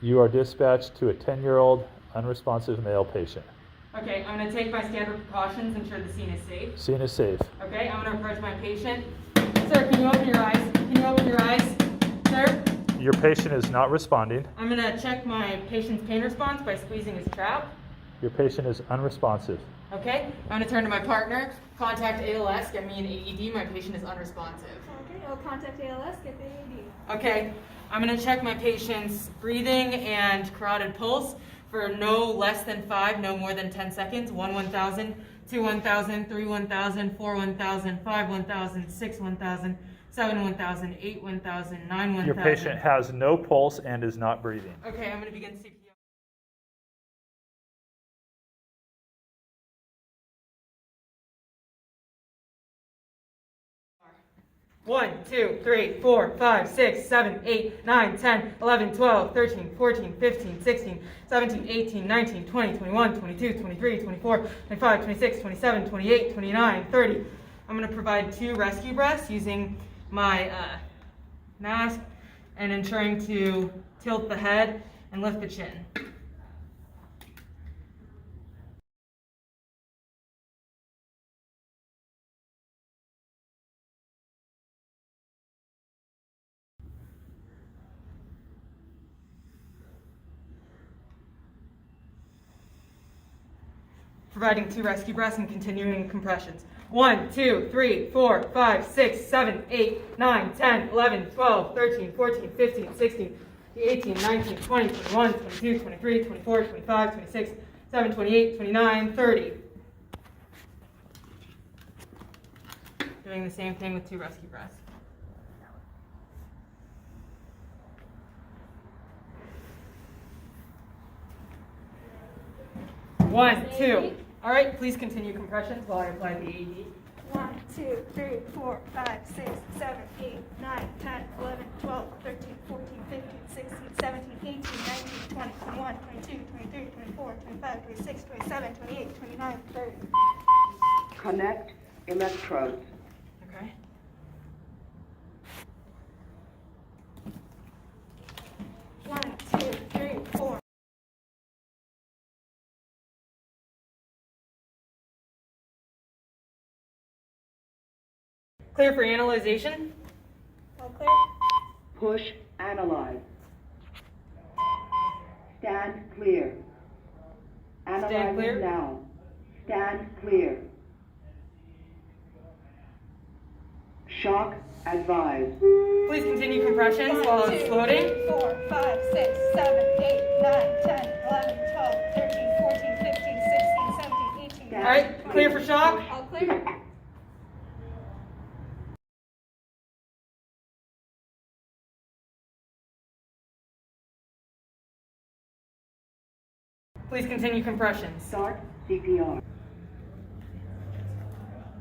You are dispatched to a 10-year-old unresponsive male patient. Okay, I'm going to take my standard precautions, ensure the scene is safe. Scene is safe. Okay, I'm going to approach my patient. Sir, can you open your eyes? Can you open your eyes? Sir? Your patient is not responding. I'm going to check my patient's pain response by squeezing his trap. Your patient is unresponsive. Okay, I'm going to turn to my partner. Contact ALS, get me an AED. My patient is unresponsive. Okay, I'll contact ALS, get the AED. Okay, I'm going to check my patient's breathing and carotid pulse for no less than 5, no more than 10 seconds. 1, 1,000, 2, 1,000, 3, 1,000, 4, 1,000, 5, 1,000, 6, 1,000, 7, 1,000, 8, 1,000, 9, 1,000. Your patient has no pulse and is not breathing. Okay, I'm going to begin CPR. 1, 2, 3, 4, 5, 6, 7, 8, 9, 10, 11, 12, 13, 14, 15, 16, 17, 18, 19, 20, 21, 22, 23, 24, 25, 26, 27, 28, 29, 30. I'm going to provide 2 rescue breaths using my mask and ensuring to tilt the head and lift the chin. Providing 2 rescue breaths and continuing compressions. 1, 2, 3, 4, 5, 6, 7, 8, 9, 10, 11, 12, 13, 14, 15, 16, 18, 19, 20, 21, 22, 23, 24, 25, 26, 27, 28, 29, 30. Doing the same thing with 2 rescue breaths. One, 2. All right, please continue compressions while I apply the AED. 1, 2, 3, 4, 5, 6, 7, 8, 9, 10, 11, 12, 13, 14, 15, 16, 17, 18, 19, 20, 21, 22, 23, 24, 25, 26, 27, 28, 29, 30. Connect electrodes. Okay. One, 2, 3, 4. Clear for analyzation. All clear? Push analyze. Stand clear. Analyzing clear. now. Stand clear. Shock advised. Please continue compressions while it's loading. 4, 5, 6, 7, 8, 9, 10, 11, 12, 13, 14, 15, 16, 17, 18. All right, clear for shock. All clear? Please continue compressions. Start CPR.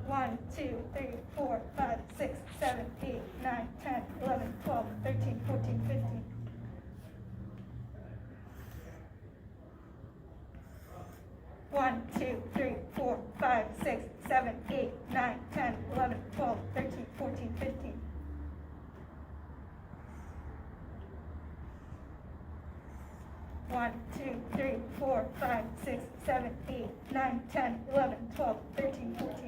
1, 2, 3, 4, 5, 6, 7, 8, 9, 10, 11, 12, 13, 14, 15. 1, 2, 3, 4, 5, 6, 7, 8, 9, 10, 11, 12, 13, 14, 15. 1, 2, 3, 4, 5, 6, 7, 8, 9, 10, 11, 12, 13, 14,